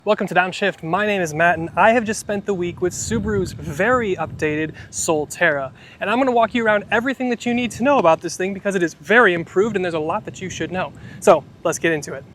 Welcome to Downshift. My name is Matt and I have just spent the week with Subaru's very updated Solterra. And I'm going to walk you around everything that you need to know about this thing because it is very improved and there's a lot that you should know. So let's get into it.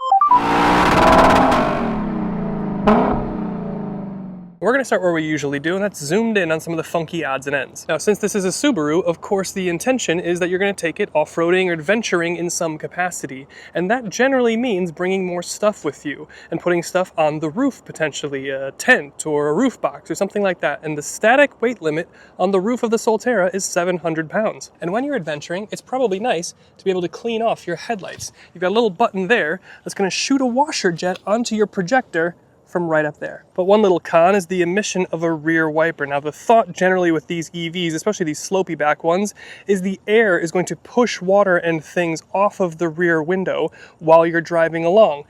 We're going to start where we usually do, and that's zoomed in on some of the funky odds and ends. Now, since this is a Subaru, of course the intention is that you're going to take it off-roading or adventuring in some capacity. And that generally means bringing more stuff with you and putting stuff on the roof, potentially a tent or a roof box or something like that. And the static weight limit on the roof of the Solterra is 700 pounds. And when you're adventuring, it's probably nice to be able to clean off your headlights. You've got a little button there that's going to shoot a washer jet onto your projector from right up there. But one little con is the emission of a rear wiper. Now the thought generally with these EVs, especially these slopey back ones, is the air is going to push water and things off of the rear window while you're driving along.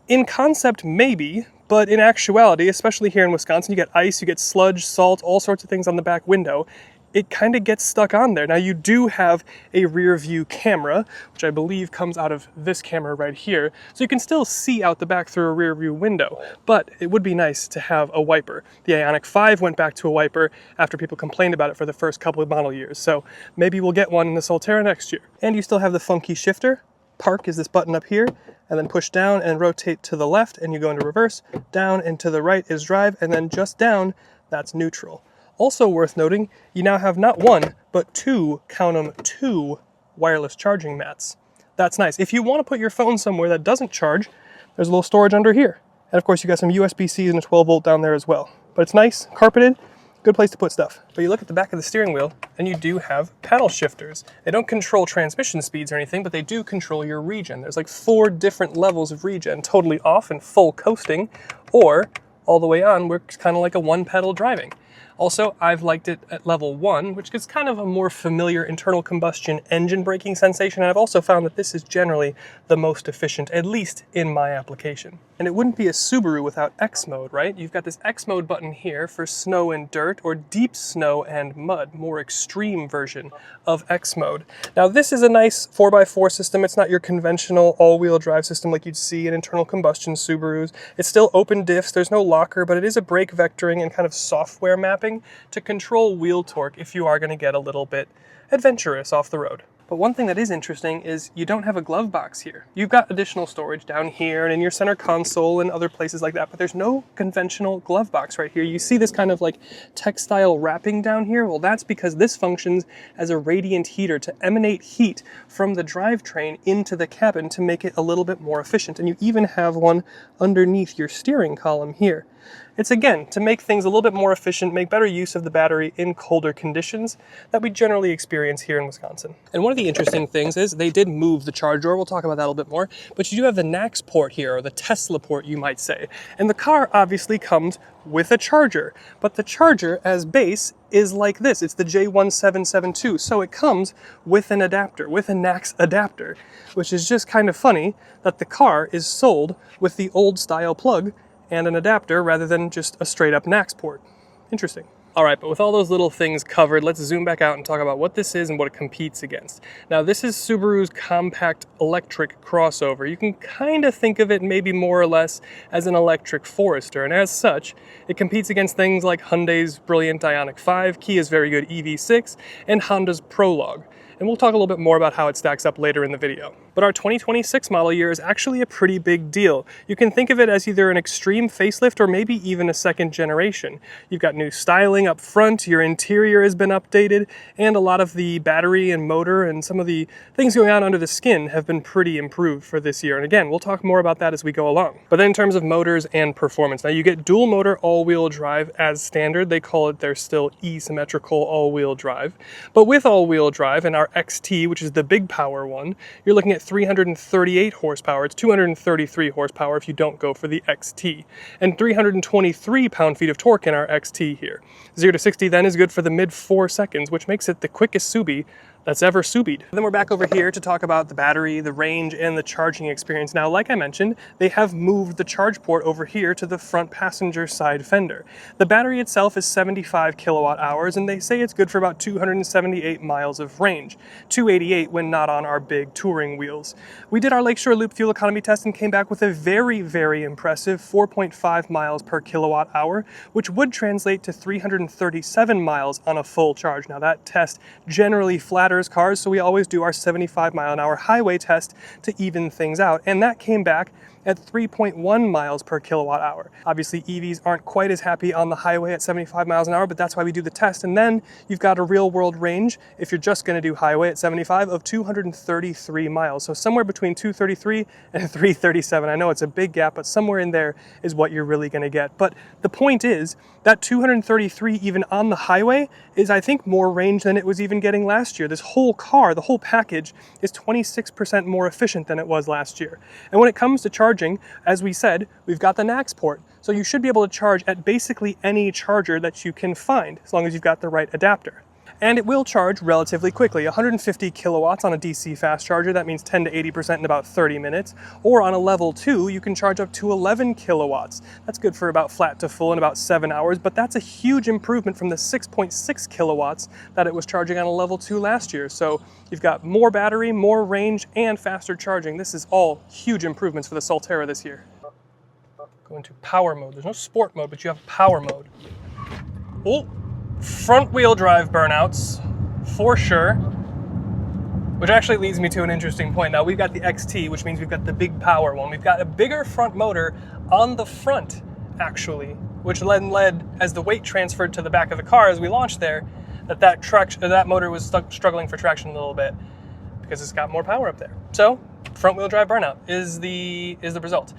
In concept, maybe, but in actuality, especially here in Wisconsin, you get ice, you get sludge, salt, all sorts of things on the back window. It kind of gets stuck on there. Now you do have a rear view camera, which I believe comes out of this camera right here, so you can still see out the back through a rear view window, but it would be nice to have a wiper. The IOniq 5 went back to a wiper after people complained about it for the first couple of model years, so maybe we'll get one in the Solterra next year. And you still have the funky shifter. Park is this button up here, and then push down and rotate to the left and you go into reverse. Down and to the right is drive, and then just down, that's neutral. Also worth noting, you now have not one, but two, count them, two wireless charging mats. That's nice. If you want to put your phone somewhere that doesn't charge, there's a little storage under here. And of course you got some USB-Cs and a 12 volt down there as well. But it's nice, carpeted, good place to put stuff. But you look at the back of the steering wheel and you do have paddle shifters. They don't control transmission speeds or anything, but they do control your regen. There's like 4 different levels of regen, totally off and full coasting, or all the way on, where it's kind of like a one pedal driving. Also, I've liked it at level 1, which gives kind of a more familiar internal combustion engine braking sensation, and I've also found that this is generally the most efficient, at least in my application. And it wouldn't be a Subaru without X mode, right? You've got this X mode button here for snow and dirt, or deep snow and mud, more extreme version of X mode. Now this is a nice 4x4 system. It's not your conventional all-wheel drive system like you'd see in internal combustion Subarus. It's still open diffs, there's no locker, but it is a brake vectoring and kind of software mapping to control wheel torque if you are going to get a little bit adventurous off the road. But one thing that is interesting is you don't have a glove box here. You've got additional storage down here and in your center console and other places like that, but there's no conventional glove box right here. You see this kind of like textile wrapping down here? Well, that's because this functions as a radiant heater to emanate heat from the drivetrain into the cabin to make it a little bit more efficient. And you even have one underneath your steering column here. It's again, to make things a little bit more efficient, make better use of the battery in colder conditions that we generally experience here in Wisconsin. And one of the interesting things is they did move the charge door. We'll talk about that a little bit more, but you do have the NACS port here, or the Tesla port, you might say. And the car obviously comes with a charger, but the charger as base is like this. It's the J1772, so it comes with an adapter, with a NACS adapter, which is just kind of funny that the car is sold with the old style plug and an adapter rather than just a straight up NACS port. Interesting. All right, but with all those little things covered, let's zoom back out and talk about what this is and what it competes against. Now, this is Subaru's compact electric crossover. You can kind of think of it maybe more or less as an electric Forester, and as such, it competes against things like Hyundai's brilliant IOniq 5, Kia's very good EV6, and Honda's Prologue. And we'll talk a little bit more about how it stacks up later in the video. But our 2026 model year is actually a pretty big deal. You can think of it as either an extreme facelift or maybe even a second generation. You've got new styling up front, your interior has been updated, and a lot of the battery and motor and some of the things going on under the skin have been pretty improved for this year. And again, we'll talk more about that as we go along. But then in terms of motors and performance, now you get dual motor all-wheel drive as standard. They call it their still esymmetrical all-wheel drive. But with all-wheel drive and our XT, which is the big power one, you're looking at 338 horsepower. It's 233 horsepower if you don't go for the XT. And 323 pound-feet of torque in our XT here. 0 to 60 then is good for the mid 4 seconds, which makes it the quickest Subi that's ever subied. Then we're back over here to talk about the battery, the range, and the charging experience. Now, like I mentioned, they have moved the charge port over here to the front passenger side fender. The battery itself is 75 kilowatt hours, and they say it's good for about 278 miles of range, 288 when not on our big touring wheels. We did our Lakeshore Loop fuel economy test and came back with a very, very impressive 4.5 miles per kilowatt hour, which would translate to 337 miles on a full charge. Now, that test generally flatters cars, so we always do our 75-mile-an-hour highway test to even things out, and that came back at 3.1 miles per kilowatt hour. Obviously, EVs aren't quite as happy on the highway at 75 miles an hour, but that's why we do the test. And then you've got a real-world range, if you're just going to do highway at 75, of 233 miles. So somewhere between 233 and 337. I know it's a big gap, but somewhere in there is what you're really going to get. But the point is that 233 even on the highway is, I think, more range than it was even getting last year. This whole car, the whole package, is 26% more efficient than it was last year. And when it comes to charging, as we said, we've got the NACS port, so you should be able to charge at basically any charger that you can find, as long as you've got the right adapter. And it will charge relatively quickly. 150 kilowatts on a DC fast charger, that means 10 to 80% in about 30 minutes. Or on a level 2, you can charge up to 11 kilowatts. That's good for about flat to full in about 7 hours, but that's a huge improvement from the 6.6 kilowatts that it was charging on a level 2 last year. So you've got more battery, more range, and faster charging. This is all huge improvements for the Solterra this year. Go into power mode. There's no sport mode, but you have power mode. Oh! Front wheel drive burnouts, for sure, which actually leads me to an interesting point. Now, we've got the XT, which means we've got the big power one. We've got a bigger front motor on the front, actually, which led as the weight transferred to the back of the car as we launched there, that motor was struggling for traction a little bit because it's got more power up there. So, front wheel drive burnout is the result.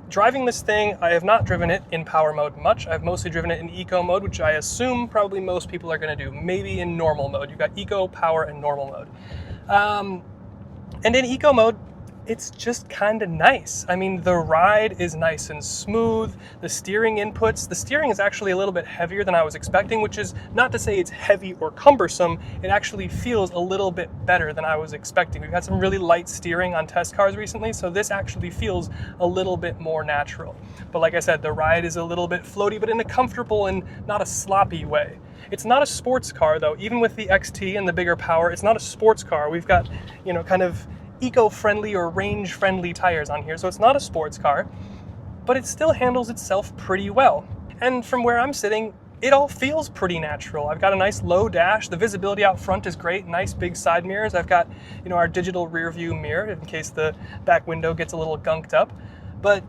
Driving this thing, I have not driven it in power mode much. I've mostly driven it in eco mode, which I assume probably most people are going to do. Maybe in normal mode. You've got eco, power, and normal mode. And in eco mode, it's just kind of nice. I mean, the ride is nice and smooth. The steering is actually a little bit heavier than I was expecting, which is not to say it's heavy or cumbersome. It actually feels a little bit better than I was expecting. We've had some really light steering on test cars recently, so this actually feels a little bit more natural. But like I said, the ride is a little bit floaty, but in a comfortable and not a sloppy way. It's not a sports car though. Even with the XT and the bigger power, it's not a sports car. We've got, kind of eco-friendly or range-friendly tires on here, so it's not a sports car, but it still handles itself pretty well. And from where I'm sitting, it all feels pretty natural. I've got a nice low dash. The visibility out front is great. Nice big side mirrors. I've got, our digital rear view mirror in case the back window gets a little gunked up, but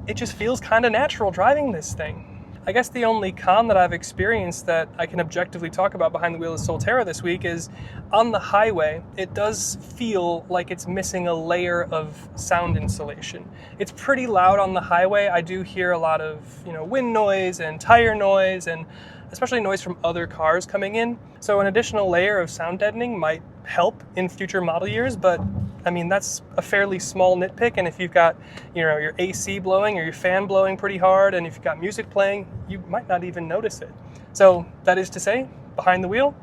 it just feels kind of natural driving this thing. I guess the only con that I've experienced that I can objectively talk about behind the wheel of Solterra this week is on the highway, it does feel like it's missing a layer of sound insulation. It's pretty loud on the highway. I do hear a lot of, wind noise and tire noise and especially noise from other cars coming in. So an additional layer of sound deadening might help in future model years, but I mean, that's a fairly small nitpick, and if you've got, your AC blowing or your fan blowing pretty hard, and if you've got music playing, you might not even notice it. So that is to say, behind the wheel,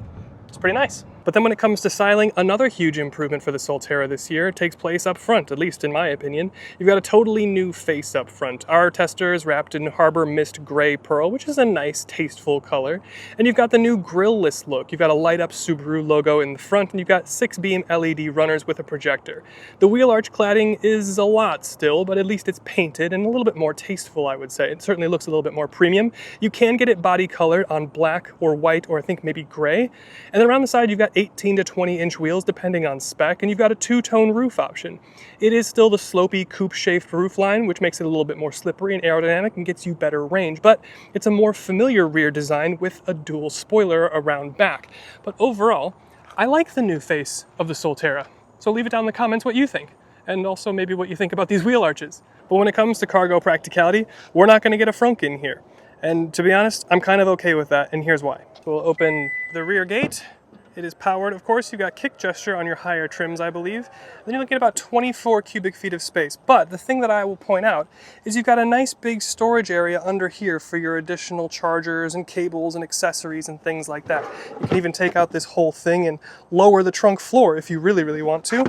it's pretty nice. But then when it comes to styling, another huge improvement for the Solterra this year takes place up front, at least in my opinion. You've got a totally new face up front. Our tester is wrapped in Harbor Mist Gray Pearl, which is a nice, tasteful color. And you've got the new grille-less look. You've got a light-up Subaru logo in the front, and you've got 6-beam LED runners with a projector. The wheel arch cladding is a lot still, but at least it's painted and a little bit more tasteful, I would say. It certainly looks a little bit more premium. You can get it body colored on black or white, or I think maybe gray. And then around the side, you've got 18 to 20 inch wheels depending on spec, and you've got a two-tone roof option. It is still the slopey coupe-shaped roof line, which makes it a little bit more slippery and aerodynamic and gets you better range, but it's a more familiar rear design with a dual spoiler around back. But overall, I like the new face of the Solterra. So leave it down in the comments what you think, and also maybe what you think about these wheel arches. But when it comes to cargo practicality, we're not going to get a frunk in here. And to be honest, I'm kind of okay with that, and here's why. So we'll open the rear gate, It is powered. Of course, you've got kick gesture on your higher trims, I believe. Then you're looking at about 24 cubic feet of space. But the thing that I will point out is you've got a nice big storage area under here for your additional chargers and cables and accessories and things like that. You can even take out this whole thing and lower the trunk floor if you really, really want to,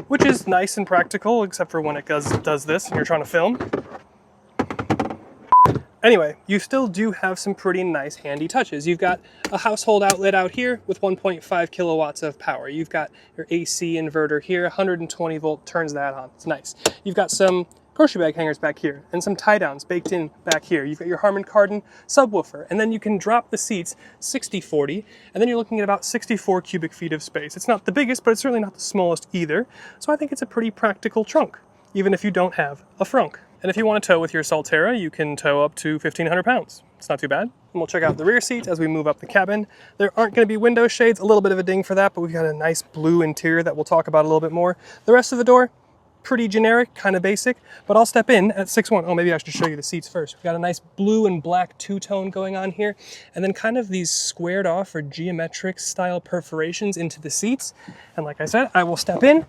which is nice and practical, except for when it does this and you're trying to film. Anyway, you still do have some pretty nice handy touches. You've got a household outlet out here with 1.5 kilowatts of power. You've got your AC inverter here, 120 volt turns that on. It's nice. You've got some grocery bag hangers back here and some tie downs baked in back here. You've got your Harman Kardon subwoofer, and then you can drop the seats 60-40, and then you're looking at about 64 cubic feet of space. It's not the biggest, but it's certainly not the smallest either. So I think it's a pretty practical trunk, even if you don't have a frunk. And if you want to tow with your Solterra, you can tow up to 1,500 pounds. It's not too bad. And we'll check out the rear seats as we move up the cabin. There aren't going to be window shades, a little bit of a ding for that, but we've got a nice blue interior that we'll talk about a little bit more. The rest of the door, pretty generic, kind of basic, but I'll step in at 6'1". Oh, maybe I should show you the seats first. We've got a nice blue and black two-tone going on here, and then kind of these squared off or geometric style perforations into the seats. And like I said, I will step in.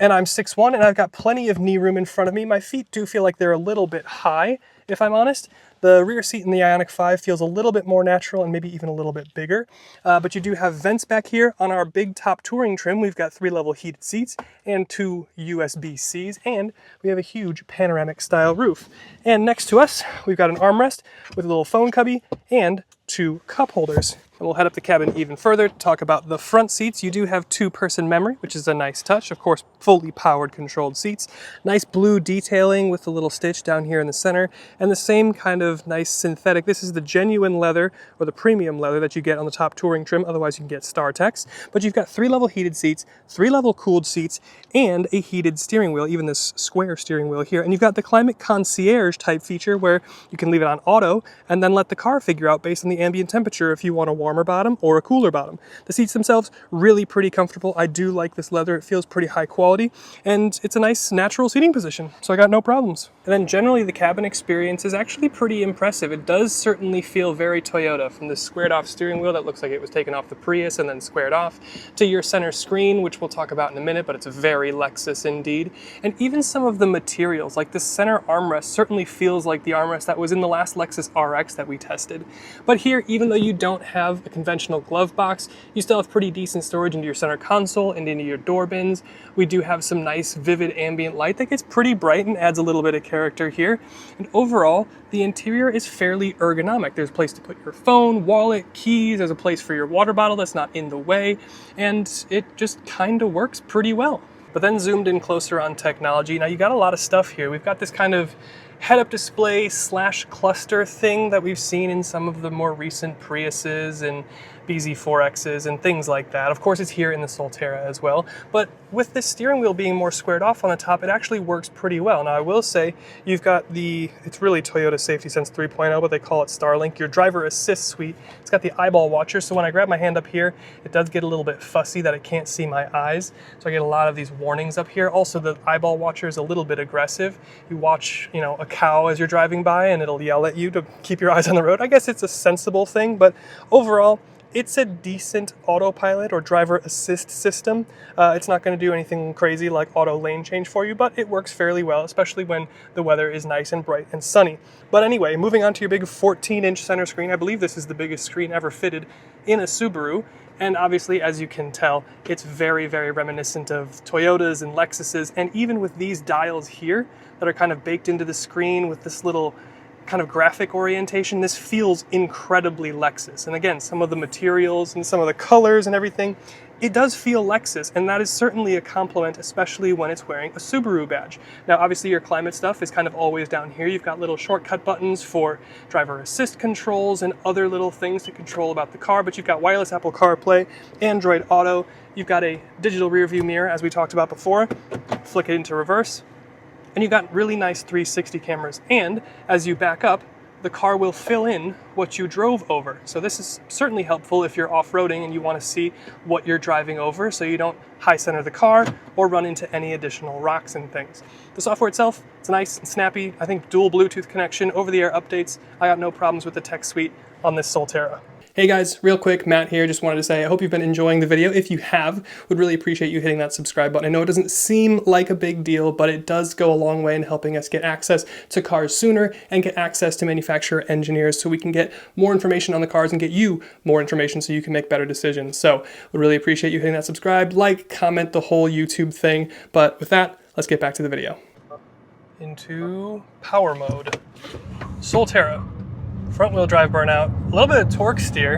And I'm 6'1", and I've got plenty of knee room in front of me. My feet do feel like they're a little bit high, if I'm honest. The rear seat in the IOniq 5 feels a little bit more natural and maybe even a little bit bigger. But you do have vents back here. On our big top touring trim, we've got 3-level heated seats and 2 USB-Cs, and we have a huge panoramic style roof. And next to us, we've got an armrest with a little phone cubby and 2 cup holders. And we'll head up the cabin even further to talk about the front seats. You do have 2-person memory, which is a nice touch. Of course, fully powered controlled seats. Nice blue detailing with the little stitch down here in the center, and the same kind of nice synthetic. This is the genuine leather or the premium leather that you get on the top touring trim. Otherwise, you can get StarTex. But you've got 3-level heated seats, 3-level cooled seats, and a heated steering wheel, even this square steering wheel here. And you've got the climate concierge type feature where you can leave it on auto and then let the car figure out based on the ambient temperature if you want a warmer bottom or a cooler bottom. The seats themselves, really pretty comfortable. I do like this leather. It feels pretty high quality, and it's a nice natural seating position, so I got no problems. And then generally the cabin experience is actually pretty impressive. It does certainly feel very Toyota, from the squared off steering wheel that looks like it was taken off the Prius and then squared off, to your center screen, which we'll talk about in a minute, but it's very Lexus indeed. And even some of the materials, like the center armrest, certainly feels like the armrest that was in the last Lexus RX that we tested. But here, even though you don't have a conventional glove box, you still have pretty decent storage into your center console and into your door bins. We do have some nice vivid ambient light that gets pretty bright and adds a little bit of character here. And overall, the interior is fairly ergonomic. There's a place to put your phone, wallet, keys, there's a place for your water bottle that's not in the way, and it just kind of works pretty well. But then zoomed in closer on technology, now you got a lot of stuff here. We've got this kind of head-up display / cluster thing that we've seen in some of the more recent Priuses and BZ4Xs and things like that. Of course, it's here in the Solterra as well, but with this steering wheel being more squared off on the top, it actually works pretty well. Now, I will say, you've got it's really Toyota Safety Sense 3.0, but they call it Starlink, your driver assist suite. It's got the eyeball watcher, so when I grab my hand up here, it does get a little bit fussy that it can't see my eyes, so I get a lot of these warnings up here. Also, the eyeball watcher is a little bit aggressive. You watch, a cow as you're driving by, and it'll yell at you to keep your eyes on the road. I guess it's a sensible thing, but overall, it's a decent autopilot or driver assist system. It's not going to do anything crazy like auto lane change for you, but it works fairly well, especially when the weather is nice and bright and sunny. But anyway, moving on to your big 14-inch center screen. I believe this is the biggest screen ever fitted in a Subaru. And obviously, as you can tell, it's very, very reminiscent of Toyotas and Lexuses. And even with these dials here that are kind of baked into the screen with this little kind of graphic orientation, this feels incredibly Lexus. And again, some of the materials and some of the colors and everything, it does feel Lexus, and that is certainly a compliment, especially when it's wearing a Subaru badge. Now, obviously your climate stuff is kind of always down here. You've got little shortcut buttons for driver assist controls and other little things to control about the car, but you've got wireless Apple CarPlay, Android Auto, you've got a digital rear view mirror, as we talked about before, flick it into reverse, and you've got really nice 360 cameras. And as you back up, the car will fill in what you drove over. So this is certainly helpful if you're off-roading and you want to see what you're driving over so you don't high center the car or run into any additional rocks and things. The software itself, it's nice and snappy. I think dual Bluetooth connection, over-the-air updates. I got no problems with the tech suite on this Solterra. Hey guys, real quick, Matt here. Just wanted to say I hope you've been enjoying the video. If you have, would really appreciate you hitting that subscribe button. I know it doesn't seem like a big deal, but it does go a long way in helping us get access to cars sooner and get access to manufacturer engineers so we can get more information on the cars and get you more information so you can make better decisions. So would really appreciate you hitting that subscribe, like, comment, the whole YouTube thing. But with that, let's get back to the video. Into power mode. Solterra. Front wheel drive burnout, a little bit of torque steer.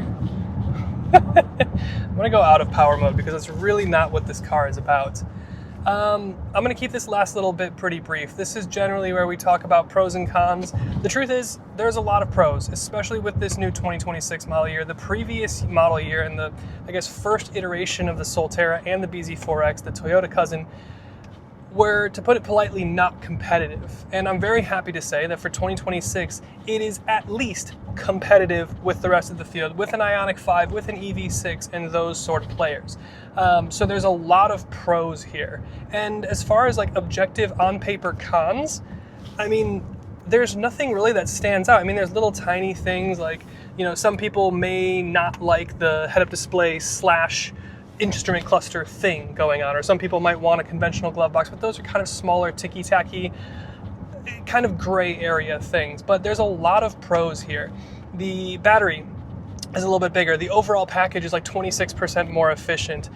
I'm gonna go out of power mode because it's really not what this car is about. I'm gonna keep this last little bit pretty brief. This is generally where we talk about pros and cons. The truth is, there's a lot of pros, especially with this new 2026 model year. The previous model year and the, I guess, first iteration of the Solterra and the BZ4X, the Toyota cousin, were, to put it politely, not competitive. And I'm very happy to say that for 2026, it is at least competitive with the rest of the field, with an IOniq 5, with an EV6, and those sort of players. So there's a lot of pros here. And as far as like objective on paper cons, I mean, there's nothing really that stands out. I mean, there's little tiny things like, you know, some people may not like the head-up display slash instrument cluster thing going on, or some people might want a conventional glove box, but those are kind of smaller, ticky-tacky, kind of gray area things. But there's a lot of pros here. The battery is a little bit bigger. The overall package is like 26% more efficient.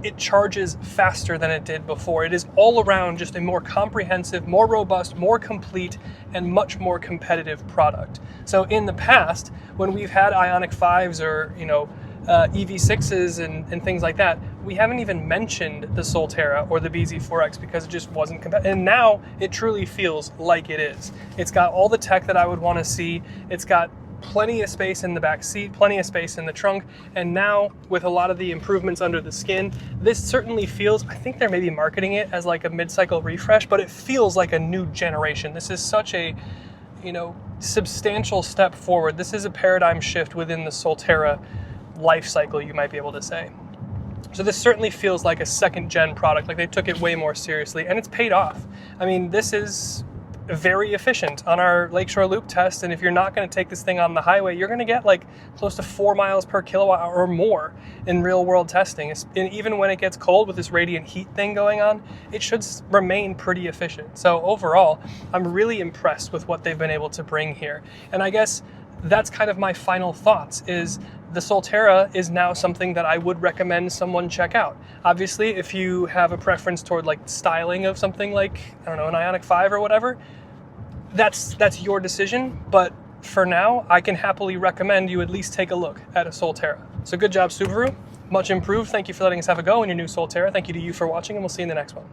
It charges faster than it did before. It is all around just a more comprehensive, more robust, more complete, and much more competitive product. So in the past, when we've had IOniq 5s or, you know, EV6s and things like that, we haven't even mentioned the Solterra or the BZ4X because it just wasn't competitive. And now it truly feels like it is. It's got all the tech that I would want to see. It's got plenty of space in the back seat, plenty of space in the trunk, and now with a lot of the improvements under the skin, this certainly feels, I think they're maybe marketing it as like a mid-cycle refresh, but it feels like a new generation. This is such a, you know, substantial step forward. This is a paradigm shift within the Solterra life cycle, you might be able to say. So this certainly feels like a second gen product, like they took it way more seriously, and it's paid off. I mean, this is very efficient on our Lakeshore Loop test, and if you're not going to take this thing on the highway, you're going to get like close to 4 miles per kilowatt or more in real world testing. And even when it gets cold with this radiant heat thing going on, it should remain pretty efficient. So overall, I'm really impressed with what they've been able to bring here. And I guess that's kind of my final thoughts, is the Solterra is now something that I would recommend someone check out. Obviously, if you have a preference toward like styling of something like, I don't know, an IOniq 5 or whatever, that's your decision. But for now, I can happily recommend you at least take a look at a Solterra. So good job, Subaru. Much improved. Thank you for letting us have a go in your new Solterra. Thank you to you for watching, and we'll see you in the next one.